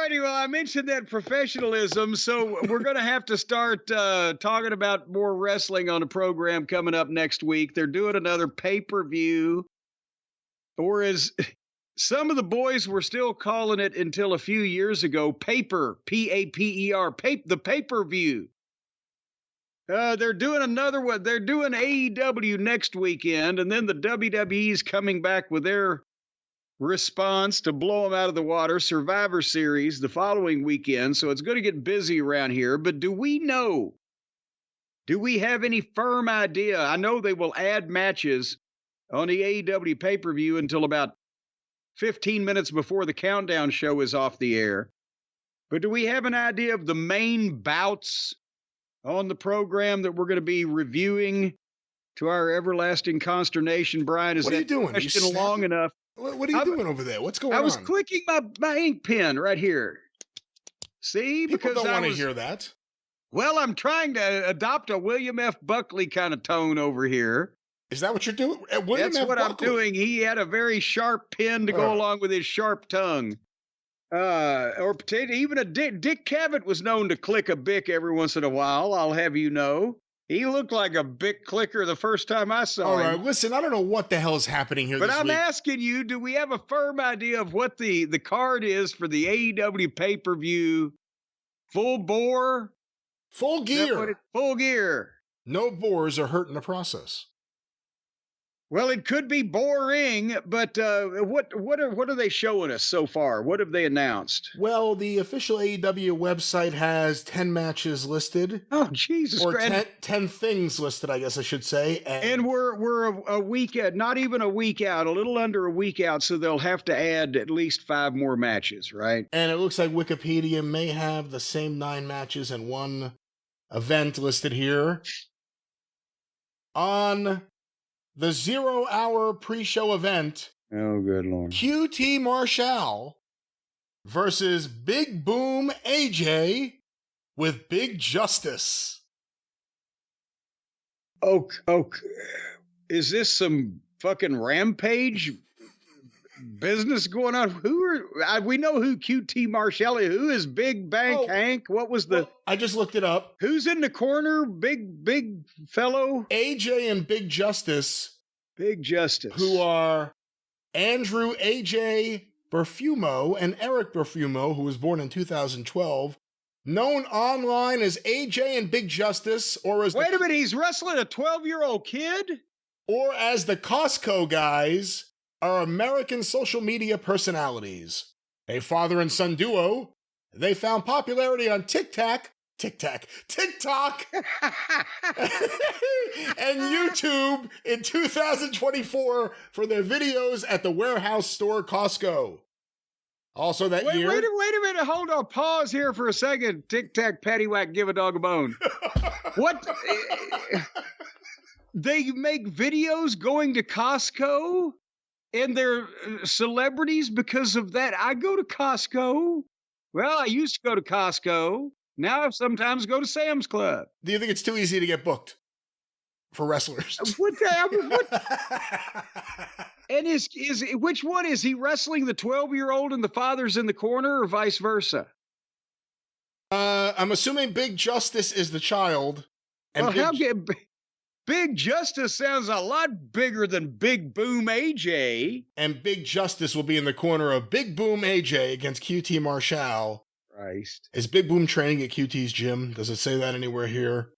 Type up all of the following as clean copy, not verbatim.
righty. Well, I mentioned that professionalism, so we're going to have to start talking about more wrestling on the program coming up next week. They're doing another pay-per-view, or as some of the boys were still calling it until a few years ago, paper, P-A-P-E-R, the pay-per-view. They're doing another one. They're doing AEW next weekend, and then the WWE's coming back with their response to blow them out of the water, Survivor Series, the following weekend. So it's going to get busy around here. But do we know? Do we have any firm idea? I know they will add matches on the AEW pay-per-view until about 15 minutes before the countdown show is off the air. But do we have an idea of the main bouts on the program that we're going to be reviewing to our everlasting consternation? Brian, is what are that you doing? question long enough? What are you doing over there? What's going on? I was clicking my ink pen right here. See? People because don't want to hear that. Well, I'm trying to adopt a William F. Buckley kind of tone over here. Is that what you're doing? That's what I'm doing. He had a very sharp pen to go along with his sharp tongue. Or even a Dick Cavett was known to click a bic every once in a while, I'll have you know. He looked like a bic clicker the first time I saw him. All right, listen, I don't know what the hell is happening here but this I'm week. asking you, do we have a firm idea of what the card is for the AEW pay-per-view? Full bore? Full gear. Full gear. No bores are hurt in the process. Well, it could be boring, but what are they showing us so far? What have they announced? Well, the official AEW website has 10 matches listed. Oh, Jesus Christ. Or 10, 10 things listed, I guess I should say. And we're a week, not even a week out, a little under a week out, so they'll have to add at least 5 more matches, right? And it looks like Wikipedia may have the same 9 matches and 1 event listed here. On the 0-hour pre-show event, oh, good Lord, QT Marshall versus Big Boom AJ with Big Justice. Oh, is this some fucking Rampage business going on? We know who QT Marshall is. Who is Big Bank Hank? What was the... Well, I just looked it up. Who's in the corner? Big fellow? AJ and Big Justice. Big Justice. Who are Andrew AJ Berfumo and Eric Berfumo, who was born in 2012. Known online as AJ and Big Justice, or as... Wait a minute, he's wrestling a 12-year-old kid? Or as the Costco guys... are American social media personalities. A father and son duo, they found popularity on TikTok, and YouTube in 2024 for their videos at the warehouse store Costco. Also that year... Wait a minute, hold on, pause here for a second. Tic-tac, paddywhack, give a dog a bone. What? They make videos going to Costco? And they're celebrities because of that. I go to Costco. Well, I used to go to Costco. Now I sometimes go to Sam's Club. Do you think it's too easy to get booked for wrestlers? What? And which one is he wrestling? The 12-year-old and the father's in the corner, or vice versa? I'm assuming Big Justice is the child. And Big Justice sounds a lot bigger than Big Boom AJ. And Big Justice will be in the corner of Big Boom AJ against QT Marshall. Christ. Is Big Boom training at QT's gym? Does it say that anywhere here?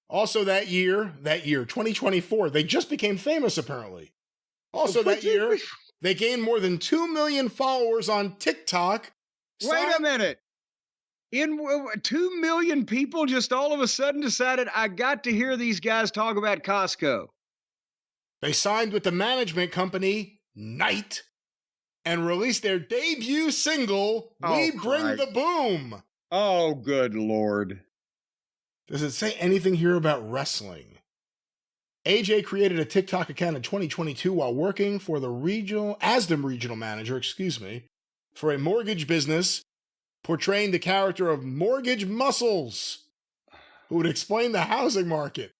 Also that year, 2024, they just became famous apparently. Also that year, they gained more than 2 million followers on TikTok. Wait a minute. 2 million people just all of a sudden decided, I got to hear these guys talk about Costco. They signed with the management company, Night, and released their debut single, We Bring the Boom. Oh, good Lord. Does it say anything here about wrestling? AJ created a TikTok account in 2022 while working for the regional manager, for a mortgage business, portraying the character of Mortgage Muscles, who would explain the housing market.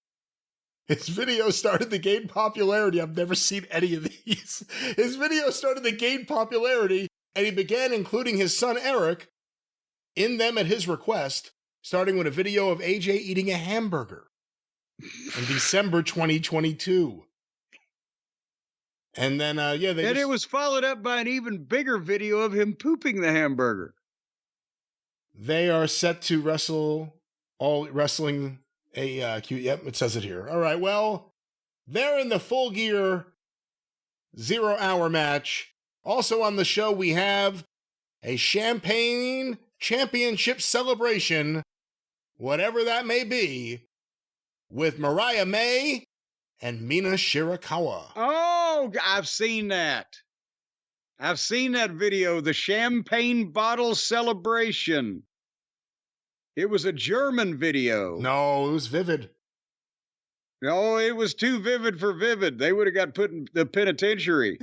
His video started to gain popularity. I've never seen any of these. His video started to gain popularity And he began including his son Eric in them at his request, starting with a video of AJ eating a hamburger in December 2022. And then, it was followed up by an even bigger video of him pooping the hamburger. They are set to wrestling yep, it says it here. All right, well, they're in the Full Gear 0 hour match. Also on the show, we have a Champagne Championship celebration, whatever that may be, with Mariah May and Mina Shirakawa. Oh, I've seen that. I've seen that video, the champagne bottle celebration. It was a German video. No, it was Vivid. No, it was too vivid for Vivid. They would have got put in the penitentiary.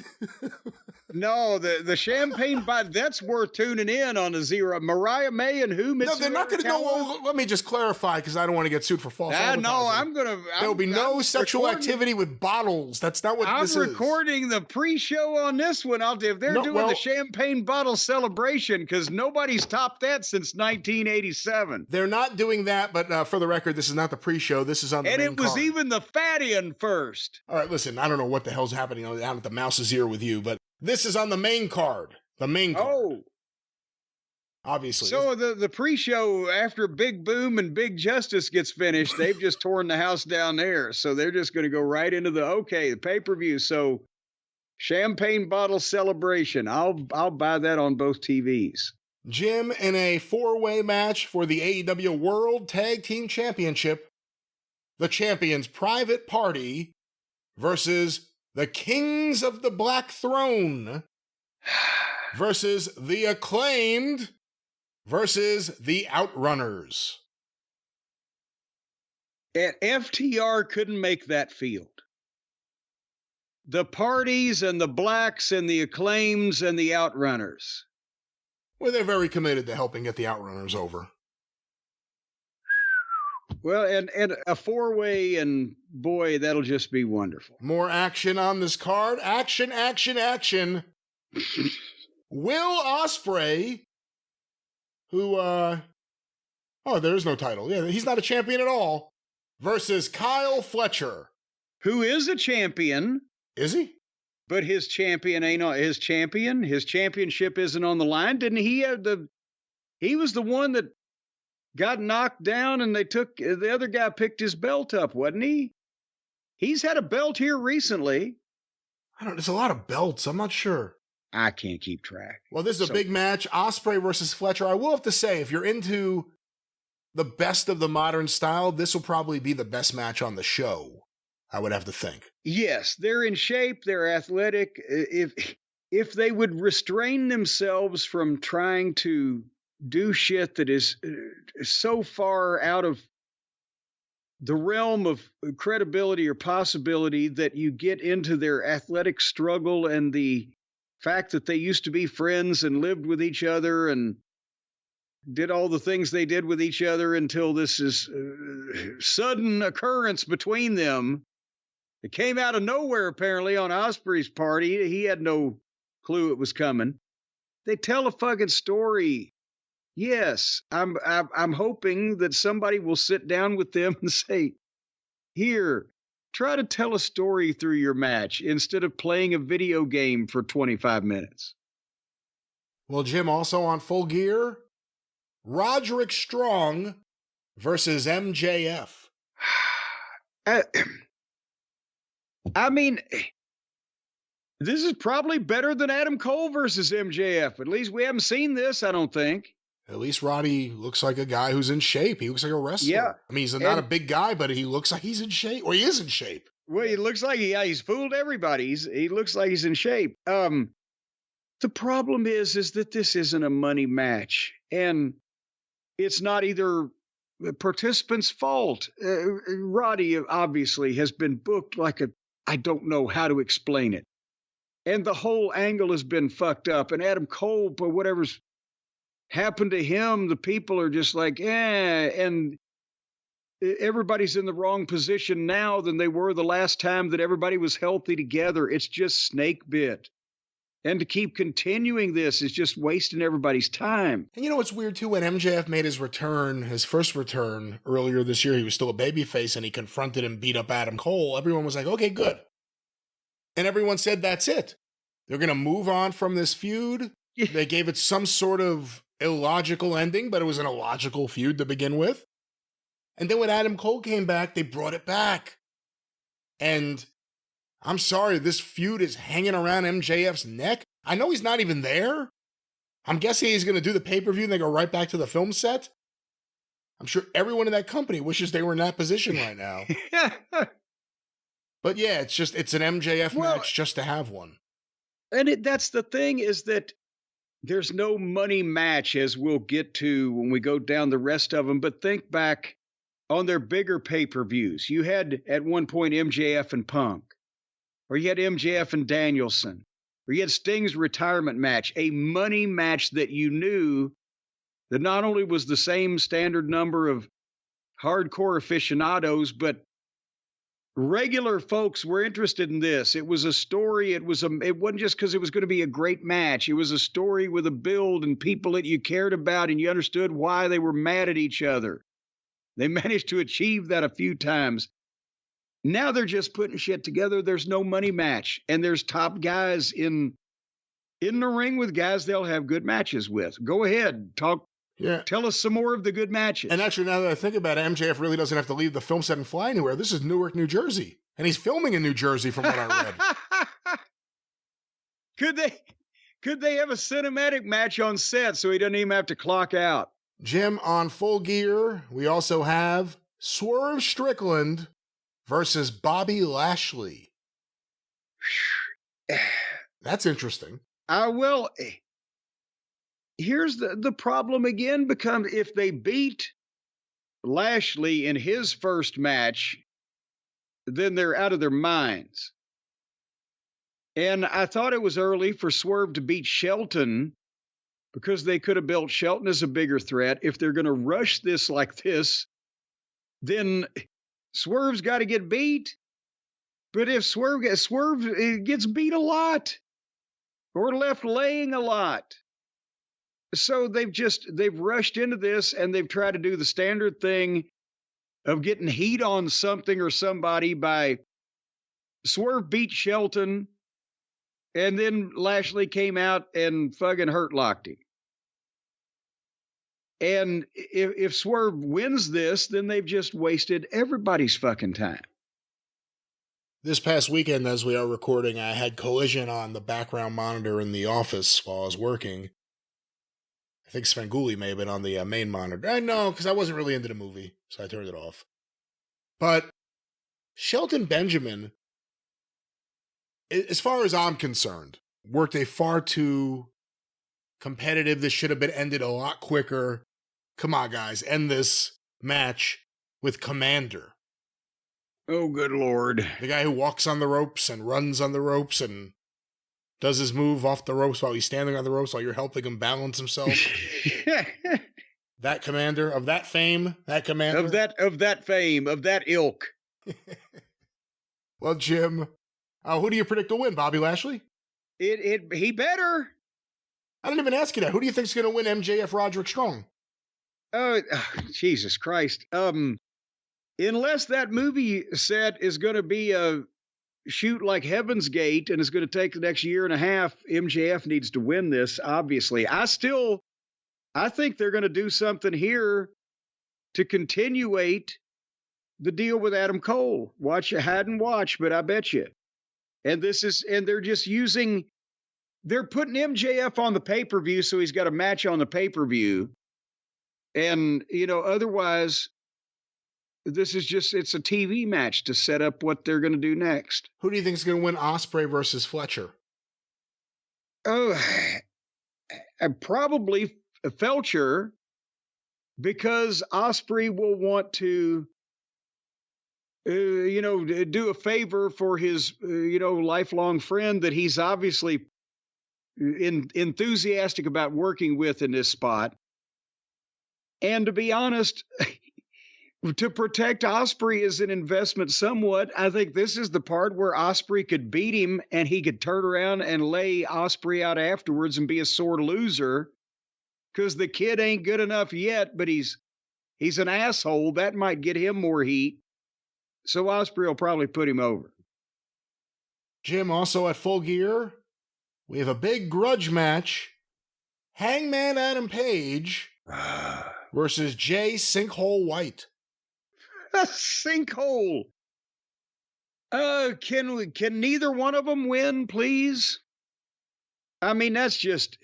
No, the champagne bottle, that's worth tuning in on a 0. Mariah May and who? No, they're not going to go. Let me just clarify because I don't want to get sued for false advertising. No, I'm going to. There will be no sexual activity with bottles. That's not what this is. I'm recording the pre-show on this one. If they're doing the champagne bottle celebration, because nobody's topped that since 1987. They're not doing that, but for the record, this is not the pre-show. This is on the main card. And it was even the fatty first. All right, listen, I don't know what the hell's happening down at the Mouse's Ear with you, but this is on the main card. The main card. Oh. Obviously. So the pre-show, after Big Boom and Big Justice gets finished, they've just torn the house down there. So they're just going to go right into the pay-per-view. So champagne bottle celebration. I'll buy that on both TVs. Jim, in a 4-way match for the AEW World Tag Team Championship, the Champions Private Party versus the Kings of the Black Throne versus the Acclaimed versus the Outrunners. And FTR couldn't make that field. The parties and the Blacks and the Acclaims and the Outrunners. Well, they're very committed to helping get the Outrunners over. Well, and a 4-way, and boy, that'll just be wonderful. More action on this card. Action, action, action. Will Osprey, who, there is no title. Yeah, he's not a champion at all. Versus Kyle Fletcher. Who is a champion. Is he? But his champion ain't his champion. His championship isn't on the line. Didn't he have he was the one that got knocked down and the other guy picked his belt up, wasn't he? He's had a belt here recently. There's a lot of belts. I'm not sure. I can't keep track. Well, this is a big match. Osprey versus Fletcher. I will have to say, if you're into the best of the modern style, this will probably be the best match on the show, I would have to think. Yes, they're in shape. They're athletic. If they would restrain themselves from trying to do shit that is so far out of the realm of credibility or possibility that you get into their athletic struggle and the fact that they used to be friends and lived with each other and did all the things they did with each other until this is sudden occurrence between them. It came out of nowhere, apparently, on Osprey's party. He had no clue it was coming. They tell a fucking story. Yes, I'm hoping that somebody will sit down with them and say, here, try to tell a story through your match instead of playing a video game for 25 minutes. Well, Jim, also on Full Gear, Roderick Strong versus MJF. I mean, this is probably better than Adam Cole versus MJF. At least we haven't seen this, I don't think. At least Roddy looks like a guy who's in shape. He looks like a wrestler. Yeah. I mean, he's not a big guy, but he looks like he's in shape. Or he is in shape. Well, he looks like he's fooled everybody. He looks like he's in shape. The problem is that this isn't a money match. And it's not either the participant's fault. Roddy obviously has been booked like I don't know how to explain it. And the whole angle has been fucked up. And Adam Cole, but whatever's happened to him, the people are just like, and everybody's in the wrong position now than they were the last time that everybody was healthy together. It's just snake bit. And to keep continuing this is just wasting everybody's time. And you know what's weird too? When MJF made his return, his first return earlier this year, he was still a babyface and he confronted and beat up Adam Cole. Everyone was like, okay, good. And everyone said, that's it. They're going to move on from this feud. They gave it some sort of illogical ending, but it was an illogical feud to begin with. And then when Adam Cole came back, they brought it back. And I'm sorry, this feud is hanging around MJF's neck. I know he's not even there. I'm guessing he's going to do the pay-per-view and they go right back to the film set. I'm sure everyone in that company wishes they were in that position right now. But yeah, it's an MJF match just to have one. And that's the thing, is that there's no money match, as we'll get to when we go down the rest of them. But think back on their bigger pay-per-views. You had at one point MJF and Punk, or you had MJF and Danielson, or you had Sting's retirement match, a money match that you knew that not only was the same standard number of hardcore aficionados, but regular folks were interested in this. It was a story. It wasn't just because it was going to be a great match. It was a story with a build and people that you cared about and you understood why they were mad at each other. They managed to achieve that a few times. Now they're just putting shit together. There's no money match. And there's top guys in the ring with guys they'll have good matches with. Go ahead. Talk. Yeah. Tell us some more of the good matches. And actually, now that I think about it, MJF really doesn't have to leave the film set and fly anywhere. This is Newark, New Jersey. And he's filming in New Jersey from what I read. Could they have a cinematic match on set so he doesn't even have to clock out? Jim, on Full Gear, we also have Swerve Strickland versus Bobby Lashley. That's interesting. Well, here's the problem again, becomes if they beat Lashley in his first match, then they're out of their minds. And I thought it was early for Swerve to beat Shelton because they could have built Shelton as a bigger threat. If they're going to rush this like this, then Swerve's got to get beat. But if Swerve gets beat a lot or left laying a lot. So they've rushed into this and they've tried to do the standard thing of getting heat on something or somebody by Swerve beat Shelton and then Lashley came out and fucking hurt locked him. And if Swerve wins this, then they've just wasted everybody's fucking time. This past weekend, as we are recording, I had Collision on the background monitor in the office while I was working. I think Svengoolie may have been on the main monitor. I know, because I wasn't really into the movie, so I turned it off. But Shelton Benjamin, as far as I'm concerned, worked a far too competitive. This should have been ended a lot quicker. Come on, guys, end this match with Commander. Oh, good Lord. The guy who walks on the ropes and runs on the ropes and does his move off the ropes while he's standing on the ropes while you're helping him balance himself. That Commander, of that fame, that Commander. Of that fame, of that ilk. Well, Jim, who do you predict will win, Bobby Lashley? He better. I didn't even ask you that. Who do you think's going to win MJF Roderick Strong? Oh, Jesus Christ. Unless that movie set is going to be a shoot like Heaven's Gate and it's going to take the next year and a half, MJF needs to win this, obviously. I think they're going to do something here to continuate the deal with Adam Cole. Hide and watch, but I bet you. And they're just they're putting MJF on the pay-per-view so he's got a match on the pay-per-view. And, otherwise, it's a TV match to set up what they're going to do next. Who do you think is going to win Osprey versus Fletcher? Oh, probably Fletcher, because Osprey will want to, do a favor for his, lifelong friend that he's obviously enthusiastic about working with in this spot. And to be honest, To protect Osprey is an investment somewhat. I think this is the part where Osprey could beat him and he could turn around and lay Osprey out afterwards and be a sore loser because the kid ain't good enough yet, but he's an asshole. That might get him more heat. So Osprey will probably put him over. Jim, also at Full Gear, we have a big grudge match. Hangman Adam Page versus Jay Sinkhole White. Sinkhole. Can neither one of them win, please? I mean, that's just...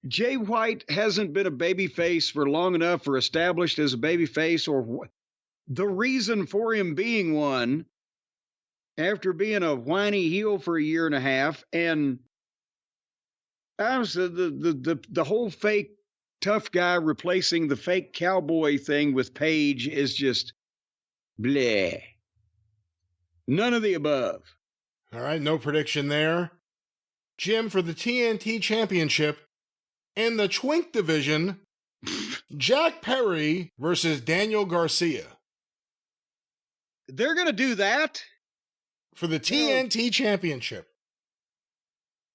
Jay White hasn't been a babyface for long enough or established as a babyface or the reason for him being one after being a whiny heel for a year and a half. And honestly, the whole fake tough guy replacing the fake cowboy thing with Page is just bleh. None of the above. All right, no prediction there. Jim, for the TNT Championship, in the Twink division, Jack Perry versus Daniel Garcia. They're going to do that? For the TNT Championship.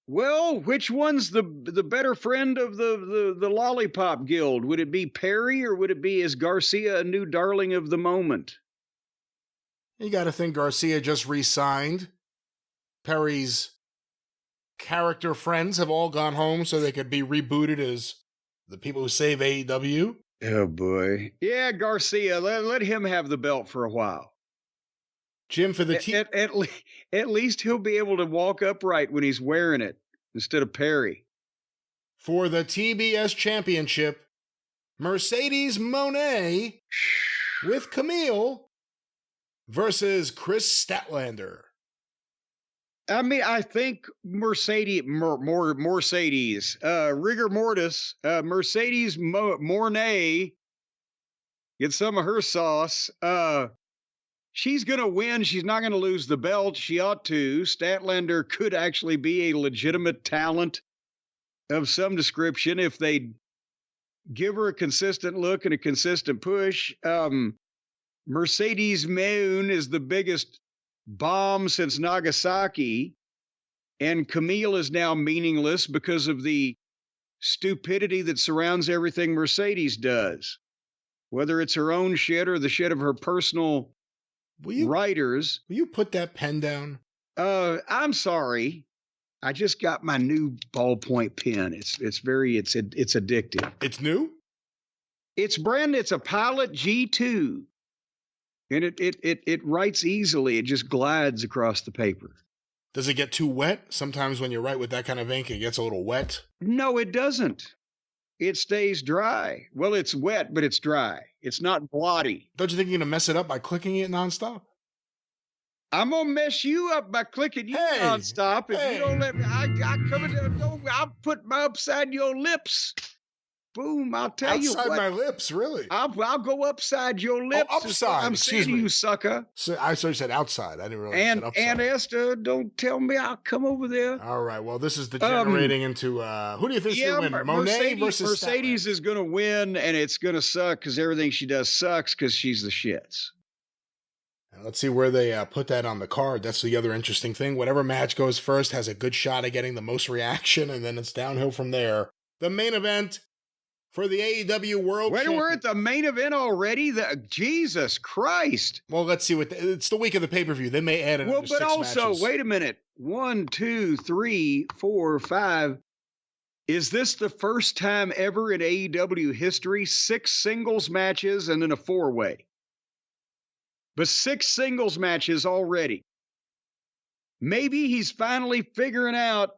Well, which one's the better friend of the Lollipop Guild? Would it be Perry or would it be, is Garcia a new darling of the moment? You got to think Garcia just re-signed. Perry's character friends have all gone home so they could be rebooted as the people who save AEW. Oh, boy. Yeah, Garcia, let him have the belt for a while. Jim, for the at least he'll be able to walk upright when he's wearing it instead of Perry. For the TBS Championship, Mercedes Moné with Camille versus Chris Statlander. I mean, I think Mercedes, rigor mortis, Mercedes Moné, get some of her sauce. She's going to win. She's not going to lose the belt. She ought to. Statlander could actually be a legitimate talent of some description if they give her a consistent look and a consistent push. Mercedes Moon is the biggest bomb since Nagasaki, and Camille is now meaningless because of the stupidity that surrounds everything Mercedes does, whether it's her own shit or the shit of her personal writers. Will you put that pen down? I'm sorry. I just got my new ballpoint pen. It's addictive. It's new? It's brand. It's a Pilot G2. And it writes easily. It just glides across the paper. Does it get too wet? Sometimes when you write with that kind of ink, it gets a little wet. No, it doesn't. It stays dry. Well, it's wet, but it's dry. It's not blotty. Don't you think you're going to mess it up by clicking it nonstop? I'm going to mess you up by clicking you nonstop. If you don't let me, I'll put my upside your lips. Boom, I'll tell you what. Outside my lips, really? I'll go upside your lips. Oh, upside. I'm saying, you sucker. So I saw you said outside. I didn't realize you said upside. And Esther, don't tell me I'll come over there. All right. Well, this is degenerating into who do you think's going to win? Monet versus Mercedes is going to win, and it's going to suck because everything she does sucks because she's the shits. And let's see where they put that on the card. That's the other interesting thing. Whatever match goes first has a good shot at getting the most reaction, and then it's downhill from there. The main event for the AEW World Championship. We're at the main event already? Jesus Christ. Well, let's see. It's the week of the pay-per-view. They may add another 6 matches. Wait a minute. 1, 2, 3, 4, 5. Is this the first time ever in AEW history 6 singles matches and then a 4-way? But 6 singles matches already. Maybe he's finally figuring out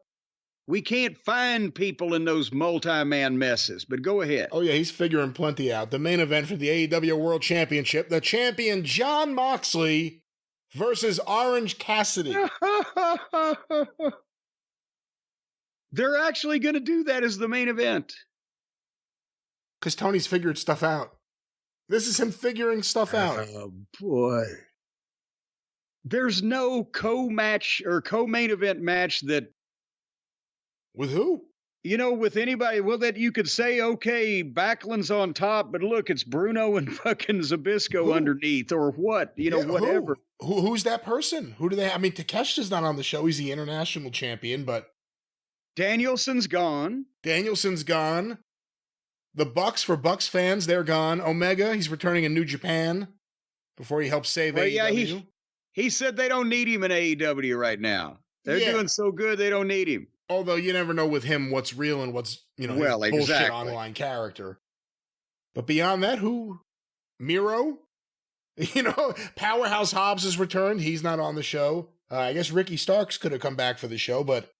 we can't find people in those multi-man messes, but go ahead. Oh, yeah, he's figuring plenty out. The main event for the AEW World Championship, the champion Jon Moxley versus Orange Cassidy. They're actually going to do that as the main event. Because Tony's figured stuff out. This is him figuring stuff out. Oh, boy. There's no co-match or co-main event match that... With who? You know, with anybody, well, that you could say, okay, Backlund's on top, but look, it's Bruno and fucking Zabisco Who? underneath, or what, you know, whatever. Who's that person? Who do they? I mean, Takeshita's not on the show. He's the international champion, but Danielson's gone. Danielson's gone. The Bucks, for Bucks fans, they're gone. Omega, he's returning in New Japan before he helps save AEW. Yeah, he said they don't need him in AEW right now. They're doing so good, they don't need him. Although you never know with him what's real and what's, you know, his bullshit online character. But beyond that, who? Miro? You know, Powerhouse Hobbs has returned. He's not on the show. I guess Ricky Starks could have come back for the show, but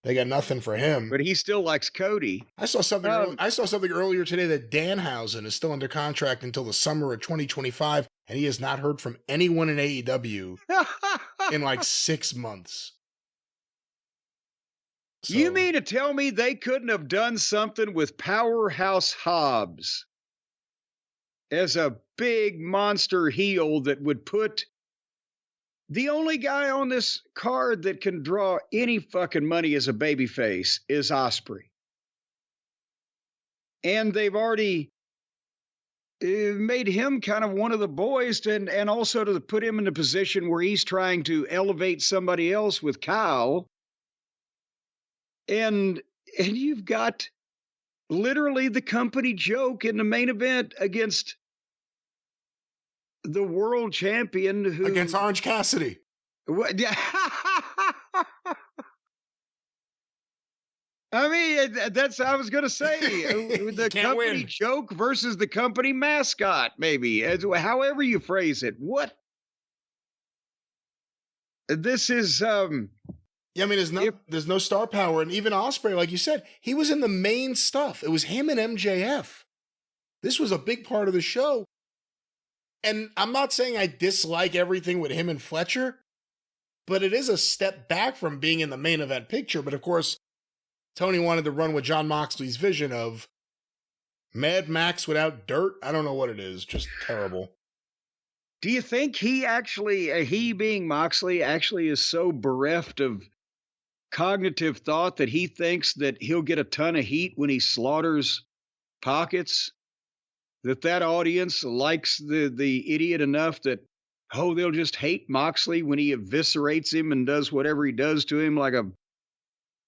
they got nothing for him. But he still likes Cody. I saw something earlier today that Danhausen is still under contract until the summer of 2025, and he has not heard from anyone in AEW in like 6 months. So, you mean to tell me they couldn't have done something with Powerhouse Hobbs as a big monster heel that would put the only guy on this card that can draw any fucking money as a babyface is Osprey. And they've already made him kind of one of the boys, and also to put him in a position where he's trying to elevate somebody else with Kyle. And you've got literally the company joke in the main event against the world champion against Orange Cassidy. What? I mean, that's I was going to say the company joke versus the company mascot, maybe, however you phrase it. What? This is yeah, I mean, there's no star power, and even Osprey, like you said, he was in the main stuff. It was him and MJF. This was a big part of the show. And I'm not saying I dislike everything with him and Fletcher, but it is a step back from being in the main event picture. But of course, Tony wanted to run with Jon Moxley's vision of Mad Max without dirt. I don't know what it is, just terrible. Do you think he being Moxley, actually is so bereft of cognitive thought that he thinks that he'll get a ton of heat when he slaughters pockets? That audience likes the idiot enough that, they'll just hate Moxley when he eviscerates him and does whatever he does to him like a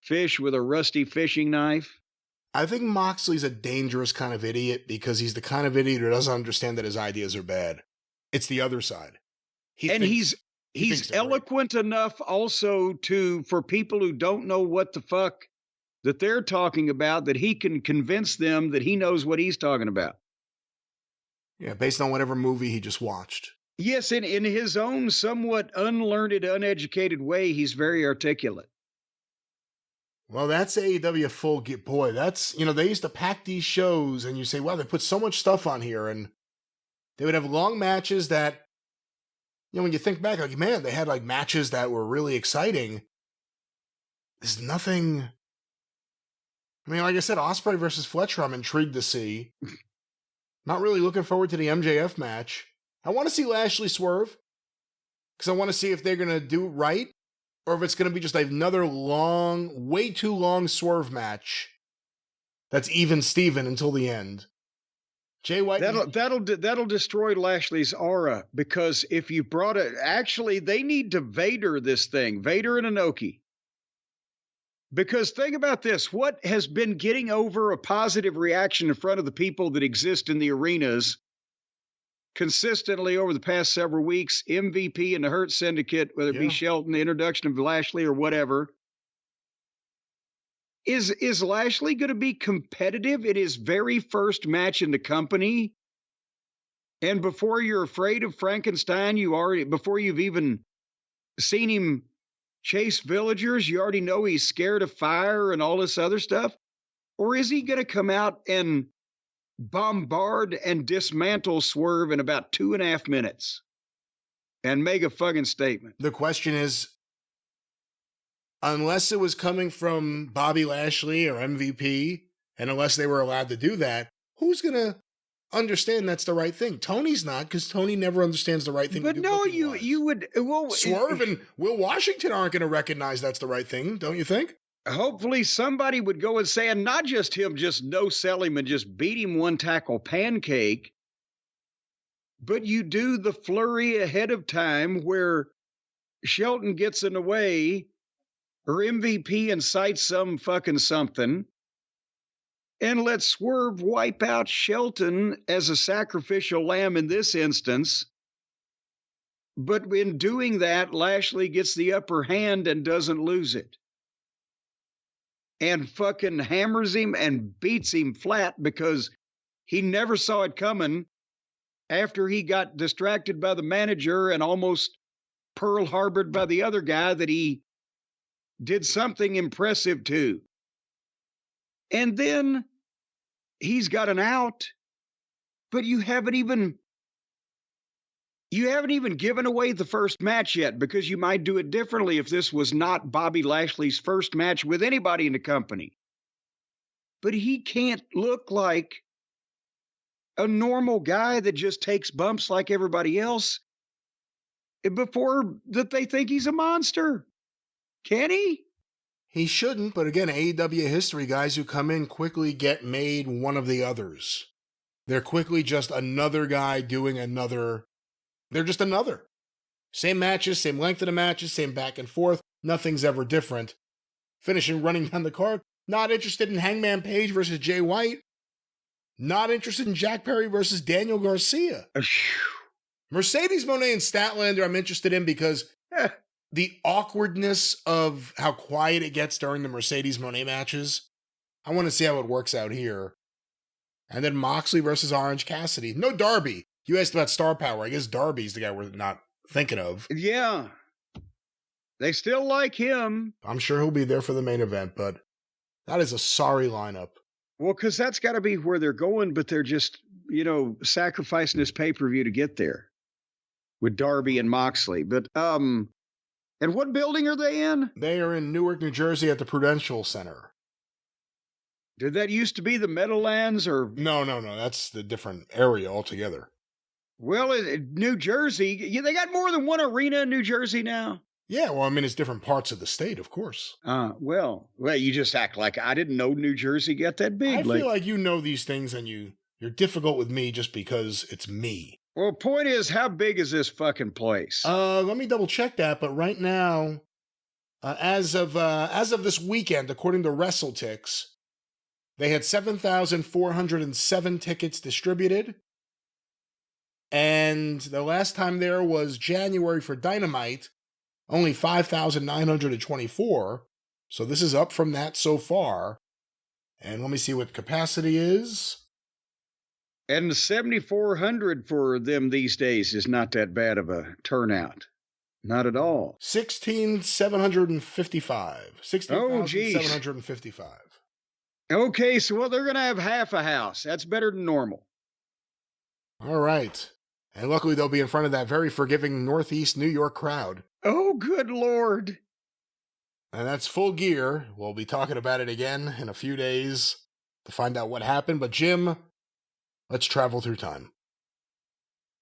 fish with a rusty fishing knife? I think Moxley's a dangerous kind of idiot because he's the kind of idiot who doesn't understand that his ideas are bad. It's the other side. He's eloquent enough also for people who don't know what the fuck that they're talking about, that he can convince them that he knows what he's talking about. Yeah, based on whatever movie he just watched. Yes, in his own somewhat unlearned, uneducated way, he's very articulate. Well, that's AEW full get. Boy, that's, they used to pack these shows and you say, wow, they put so much stuff on here, and they would have long matches that, when you think back, like, man, they had like matches that were really exciting. There's nothing. I mean, like I said, Osprey versus Fletcher, I'm intrigued to see. Not really looking forward to the MJF match. I want to see Lashley Swerve, because I want to see if they're going to do it right, or if it's going to be just another long, way too long Swerve match that's even Steven until the end. Jay White. That'll destroy Lashley's aura, because if you brought it, actually, they need to Vader this thing, Vader and Inoki. Because think about this, what has been getting over a positive reaction in front of the people that exist in the arenas consistently over the past several weeks, MVP and the Hurt Syndicate, whether it be Shelton, the introduction of Lashley or whatever. Is Lashley going to be competitive in his very first match in the company? And before you're afraid of Frankenstein, before you've even seen him chase villagers, you already know he's scared of fire and all this other stuff? Or is he going to come out and bombard and dismantle Swerve in about 2.5 minutes and make a fucking statement? The question is, unless it was coming from Bobby Lashley or MVP, and unless they were allowed to do that, who's going to understand that's the right thing? Tony's not, because Tony never understands the right thing to do. But no, you would... Well, Swerve and Will Washington aren't going to recognize that's the right thing, don't you think? hopefully somebody would go and say, and not just him, just no sell him and just beat him one tackle pancake, but you do the flurry ahead of time where Shelton gets in the way or MVP incites some fucking something and let Swerve wipe out Shelton as a sacrificial lamb in this instance. But in doing that, Lashley gets the upper hand and doesn't lose it. And fucking hammers him and beats him flat because he never saw it coming after he got distracted by the manager and almost Pearl Harbored by the other guy that he did something impressive to. And then he's got an out, but you haven't even given away the first match yet, because you might do it differently if this was not Bobby Lashley's first match with anybody in the company. But he can't look like a normal guy that just takes bumps like everybody else before that they think he's a monster. Can he? He shouldn't, but again, AEW history, guys who come in quickly get made one of the others. They're quickly just another guy doing another. They're just another. Same matches, same length of the matches, same back and forth. Nothing's ever different. Finishing running down the card. Not interested in Hangman Page versus Jay White. Not interested in Jack Perry versus Daniel Garcia. Mercedes Moné and Statlander I'm interested in because the awkwardness of how quiet it gets during the Mercedes Moné matches. I want to see how it works out here. And then Moxley versus Orange Cassidy. No Darby. You asked about star power. I guess Darby's the guy we're not thinking of. Yeah. They still like him. I'm sure he'll be there for the main event, but that is a sorry lineup. Well, because that's got to be where they're going, but they're just, sacrificing this pay-per-view to get there with Darby and Moxley. But, and what building are they in? They are in Newark, New Jersey at the Prudential Center. Did that used to be the Meadowlands or? No. That's the different area altogether. Well, New Jersey, they got more than one arena in New Jersey now. Yeah, well, I mean, it's different parts of the state, of course. Well, you just act like I didn't know New Jersey got that big. I feel like you know these things and you're difficult with me just because it's me. Well, point is, how big is this fucking place? Let me double check that, but right now, as of this weekend, according to WrestleTix, they had 7,407 tickets distributed. And the last time there was January for Dynamite, only 5,924. So this is up from that so far. And let me see what capacity is. And 7,400 for them these days is not that bad of a turnout. Not at all. 16,755. 16,755. Okay, so they're going to have half a house. That's better than normal. All right. And luckily they'll be in front of that very forgiving Northeast New York crowd. Oh, good Lord. And that's Full Gear. We'll be talking about it again in a few days to find out what happened. But Jim, let's travel through time.